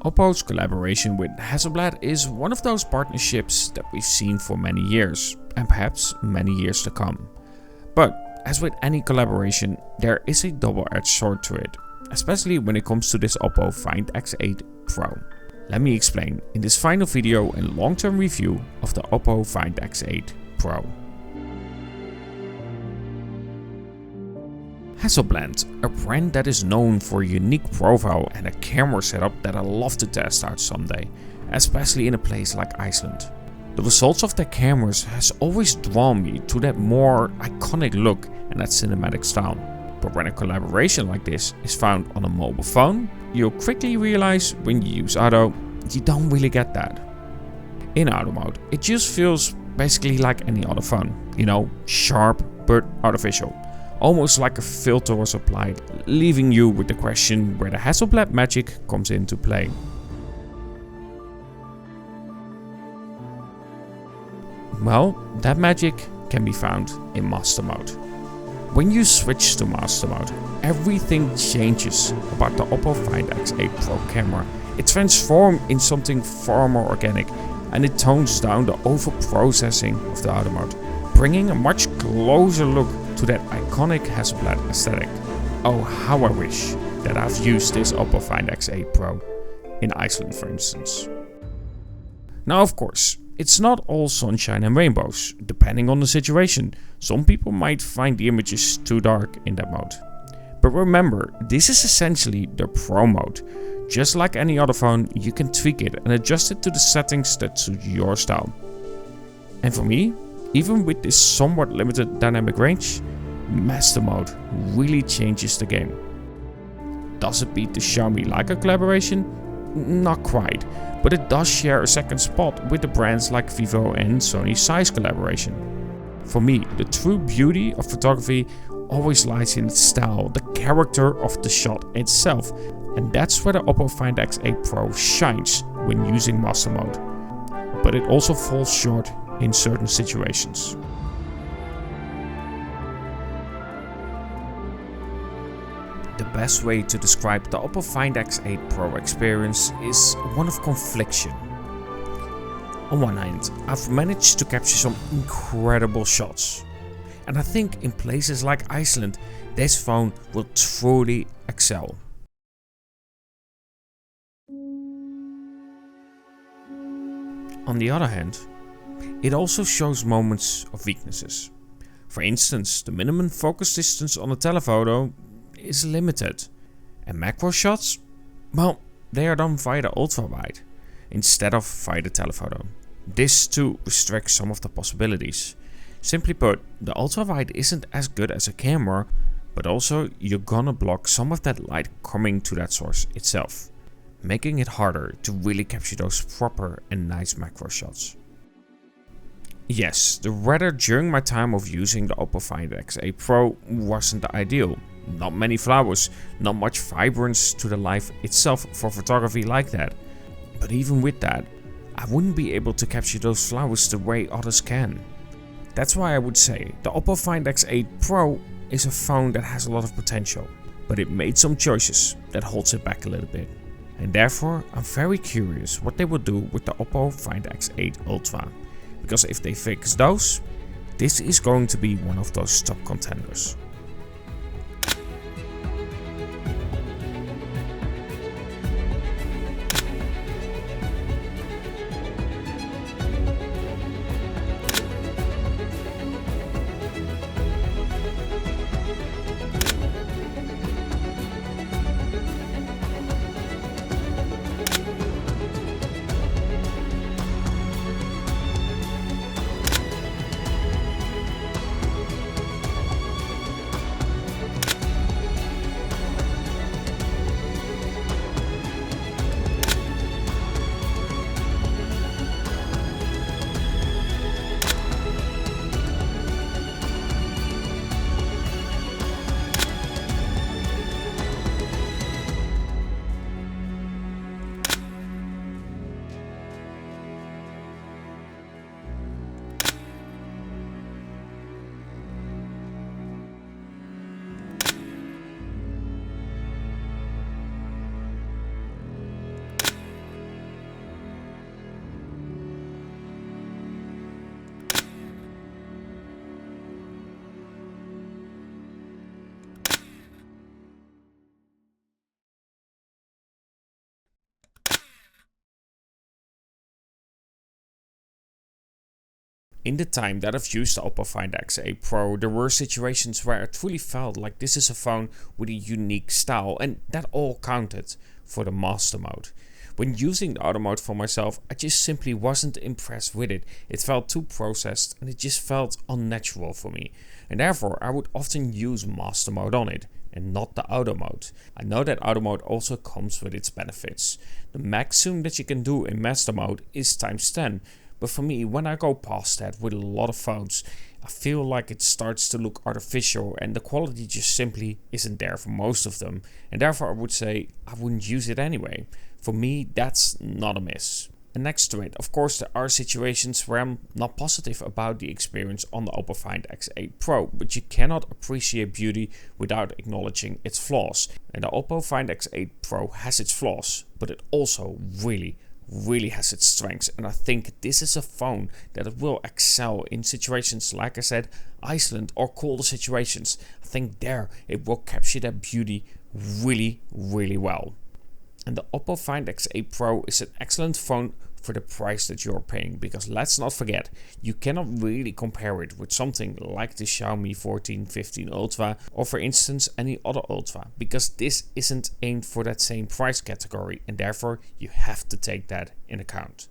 Oppo's collaboration with Hasselblad is one of those partnerships that we've seen for many years, and perhaps many years to come. But as with any collaboration, there is a double-edged sword to it, especially when it comes to this Oppo Find X8 Pro. Let me explain in this final video and long-term review of the Oppo Find X8 Pro. Hasselblad, a brand that is known for a unique profile and a camera setup that I love to test out someday, especially in a place like Iceland. The results of their cameras has always drawn me to that more iconic look and that cinematic style. But when a collaboration like this is found on a mobile phone, you'll quickly realize when you use auto, you don't really get that. In auto mode, it just feels basically like any other phone, sharp but artificial. Almost like a filter was applied, leaving you with the question where the Hasselblad magic comes into play. Well, that magic can be found in Master Mode. When you switch to Master Mode, everything changes about the Oppo Find X8 Pro camera. It transforms in something far more organic, and it tones down the over-processing of the auto mode, bringing a much closer look to that iconic Hasselblad aesthetic. Oh, how I wish that I've used this Oppo Find X8 Pro in Iceland, for instance. Now, of course, it's not all sunshine and rainbows, depending on the situation. Some people might find the images too dark in that mode. But remember, this is essentially the Pro mode. Just like any other phone, you can tweak it and adjust it to the settings that suit your style. And for me, even with this somewhat limited dynamic range, Master Mode really changes the game. Does it beat the Xiaomi Leica collaboration? Not quite, but it does share a second spot with the brands like Vivo and Sony Zeiss collaboration. For me, the true beauty of photography always lies in its style, the character of the shot itself, and that's where the Oppo Find X8 Pro shines when using Master Mode. But it also falls short in certain situations. The best way to describe the Oppo Find X8 Pro experience is one of confliction. On one hand, I've managed to capture some incredible shots, and I think in places like Iceland, this phone will truly excel. On the other hand, it also shows moments of weaknesses. For instance, the minimum focus distance on a telephoto is limited, and macro shots, well, they are done via the ultra-wide instead of via the telephoto. This too restricts some of the possibilities. Simply put, the ultra-wide isn't as good as a camera, but also you're gonna block some of that light coming to that source itself, making it harder to really capture those proper and nice macro shots. Yes, the weather during my time of using the Oppo Find X8 Pro wasn't ideal. Not many flowers, not much vibrance to the life itself for photography like that. But even with that, I wouldn't be able to capture those flowers the way others can. That's why I would say the Oppo Find X8 Pro is a phone that has a lot of potential, but it made some choices that holds it back a little bit. And therefore, I'm very curious what they will do with the Oppo Find X8 Ultra. Because if they fix those, this is going to be one of those top contenders. In the time that I've used the Oppo Find X8 Pro, there were situations where I truly felt like this is a phone with a unique style, and that all counted for the master mode. When using the auto mode for myself, I just simply wasn't impressed with it. It felt too processed and it just felt unnatural for me. And therefore I would often use master mode on it and not the auto mode. I know that auto mode also comes with its benefits. The max zoom that you can do in master mode is ×10. But for me, when I go past that with a lot of phones, I feel like it starts to look artificial and the quality just simply isn't there for most of them. And therefore I would say I wouldn't use it anyway. For me, that's not a miss. And next to it, of course, there are situations where I'm not positive about the experience on the Oppo Find X8 Pro, but you cannot appreciate beauty without acknowledging its flaws. And the Oppo Find X8 Pro has its flaws, but it also really has its strengths, and I think this is a phone that will excel in situations like I said, Iceland or colder situations. I think there it will capture that beauty really well. And the Oppo Find X8 Pro is an excellent phone for the price that you're paying, because let's not forget, you cannot really compare it with something like the Xiaomi 14-15 Ultra or for instance any other Ultra, because this isn't aimed for that same price category, and therefore you have to take that in account.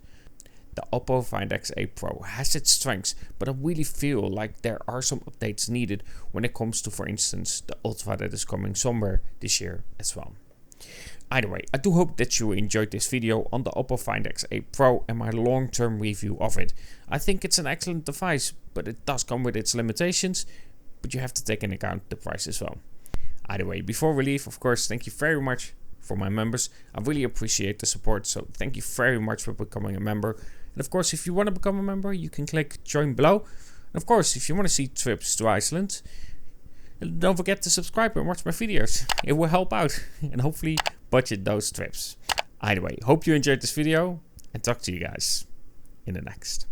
The Oppo Find X8 Pro has its strengths, but I really feel like there are some updates needed when it comes to, for instance, the Ultra that is coming somewhere this year as well. Either way, I do hope that you enjoyed this video on the Oppo Find X8 Pro and my long-term review of it. I think it's an excellent device, but it does come with its limitations, but you have to take into account the price as well. Either way, before we leave, of course, thank you very much for my members. I really appreciate the support, so thank you very much for becoming a member. And of course, if you want to become a member, you can click join below. And of course, if you want to see trips to Iceland, don't forget to subscribe and watch my videos. It will help out and hopefully budget those trips. Either way, hope you enjoyed this video and talk to you guys in the next.